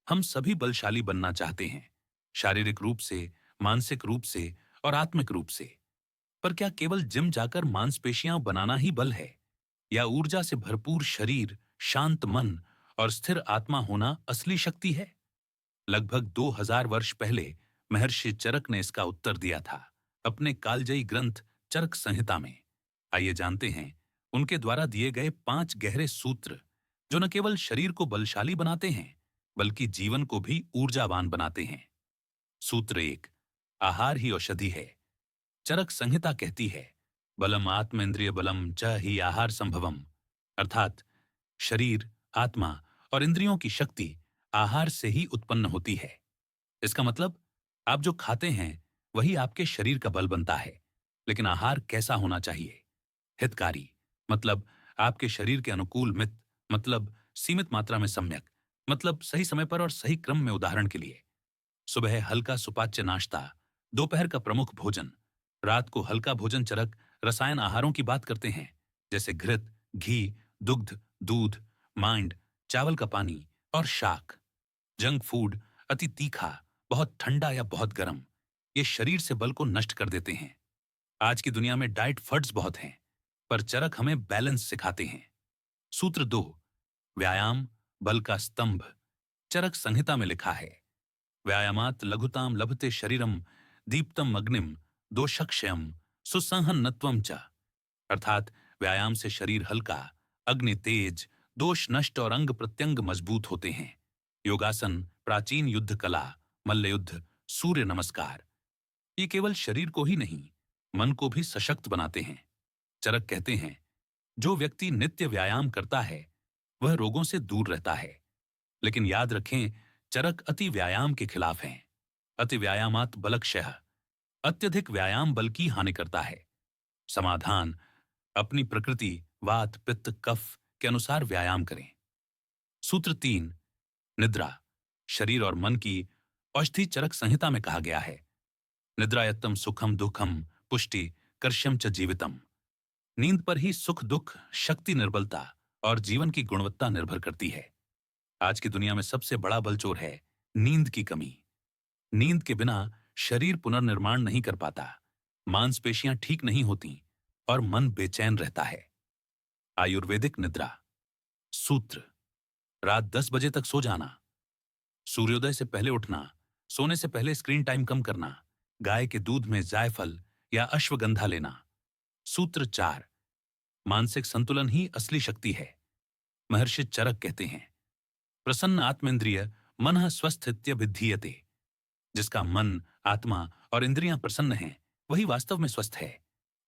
हम सभी बलशाली बनना चाहते हैं, शारीरिक रूप से, मानसिक रूप से और आत्मिक रूप से। पर क्या केवल जिम जाकर मांसपेशियां बनाना ही बल है, या ऊर्जा से भरपूर शरीर, शांत मन और स्थिर आत्मा होना असली शक्ति है? लगभग 2000 वर्ष पहले महर्षि चरक ने इसका उत्तर दिया था अपने कालजयी ग्रंथ चरक संहिता में। आइए जानते हैं उनके द्वारा दिए गए 5 गहरे सूत्र, जो न केवल शरीर को बलशाली बनाते हैं बल्कि जीवन को भी ऊर्जावान बनाते हैं। सूत्र 1, आहार ही औषधि है। चरक संहिता कहती है, बलम आत्मेंद्रिय बलम च ही आहार संभवम, अर्थात शरीर, आत्मा और इंद्रियों की शक्ति आहार से ही उत्पन्न होती है। इसका मतलब आप जो खाते हैं वही आपके शरीर का बल बनता है। लेकिन आहार कैसा होना चाहिए? हितकारी, मतलब आपके शरीर के अनुकूल, मित, मतलब सीमित मात्रा में, सम्यक, मतलब सही समय पर और सही क्रम में। उदाहरण के लिए, सुबह हल्का सुपाच्य नाश्ता, दोपहर का प्रमुख भोजन, रात को हल्का भोजन। चरक रसायन आहारों की बात करते हैं, जैसे घृत, घी, दुग्ध, दूध, मांड, चावल का पानी और शाक। जंक फूड, अति तीखा, बहुत ठंडा या बहुत गर्म, ये शरीर से बल को नष्ट कर देते हैं। आज की दुनिया में डाइट फड्स बहुत हैं, पर चरक हमें बैलेंस सिखाते हैं। सूत्र 2, व्यायाम बल का स्तंभ। चरक संहिता में लिखा है, व्यायामात लघुताम लभते शरीरम, दीप्तम अग्निम, दोषक्षयम, सुसंहनत्वम च। अर्थात व्यायाम से शरीर हल्का, अग्नि तेज, दोष नष्ट और अंग प्रत्यंग मजबूत होते हैं। योगासन, प्राचीन युद्ध कला, मल्ल युद्ध, सूर्य नमस्कार, ये केवल शरीर को ही नहीं, मन को भी सशक्त बनाते हैं। चरक कहते हैं, जो व्यक्ति नित्य व्यायाम करता है वह रोगों से दूर रहता है। लेकिन याद रखें, चरक अति व्यायाम के खिलाफ हैं। अति व्यायामात बलक्षय, अत्यधिक व्यायाम बल की हानि करता है। समाधान, अपनी प्रकृति, वात, पित्त, कफ के अनुसार व्यायाम करें। सूत्र 3, निद्रा, शरीर और मन की औषधि। चरक संहिता में कहा गया है, निद्रायत्तम सुखम दुखम पुष्टि कर्ष्यम च जीवितम। नींद पर ही सुख दुख, शक्ति निर्बलता और जीवन की गुणवत्ता निर्भर करती है। आज की दुनिया में सबसे बड़ा बलचोर है नींद की कमी। नींद के बिना शरीर पुनर्निर्माण नहीं कर पाता, मांसपेशियां ठीक नहीं होती और मन बेचैन रहता है। आयुर्वेदिक निद्रा सूत्र, रात 10 बजे तक सो जाना, सूर्योदय से पहले उठना, सोने से पहले स्क्रीन टाइम कम करना, गाय के दूध में जायफल या अश्वगंधा लेना। सूत्र 4, मानसिक संतुलन ही असली शक्ति है। महर्षि चरक कहते हैं, प्रसन्न आत्मेंद्रिय मनः स्वस्थित्यभिधीयते। जिसका मन, आत्मा और इंद्रियां प्रसन्न हैं वही वास्तव में स्वस्थ है।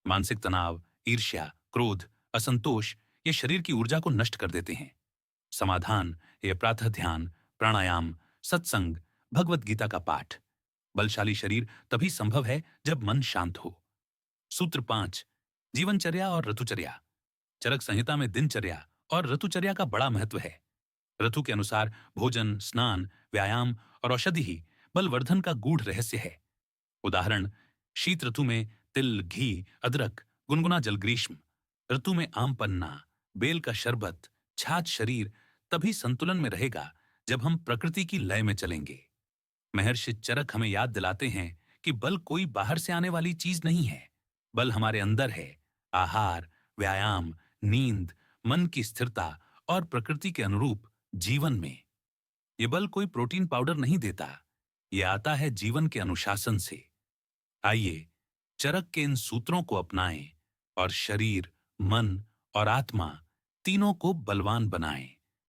मानसिक तनाव, ईर्ष्या, क्रोध, असंतोष ये शरीर की ऊर्जा को नष्ट कर देते हैं। समाधान, ये प्रातः ध्यान, प्राणायाम, सत्संग, भगवत गीता का पाठ। बलशाली शरीर तभी संभव है जब मन शांत हो। सूत्र 5, जीवनचर्या और ऋतुचर्या। चरक संहिता में दिनचर्या और ऋतुचर्या का बड़ा महत्व है। ऋतु के अनुसार भोजन, स्नान, व्यायाम और औषधि ही बलवर्धन का गूढ़ रहस्य है। उदाहरण, शीत ऋतु में तिल, घी, अदरक, गुनगुना जल। ग्रीष्म ऋतु में आम पन्ना, बेल का शरबत, छाछ। शरीर तभी संतुलन में रहेगा जब हम प्रकृति की लय में चलेंगे। महर्षि चरक हमें याद दिलाते हैं कि बल कोई बाहर से आने वाली चीज नहीं है, बल हमारे अंदर है। आहार, व्यायाम, नींद, मन की स्थिरता और प्रकृति के अनुरूप जीवन में। ये बल कोई प्रोटीन पाउडर नहीं देता, ये आता है जीवन के अनुशासन से। आइए चरक के इन सूत्रों को अपनाएं और शरीर, मन और आत्मा तीनों को बलवान बनाएं।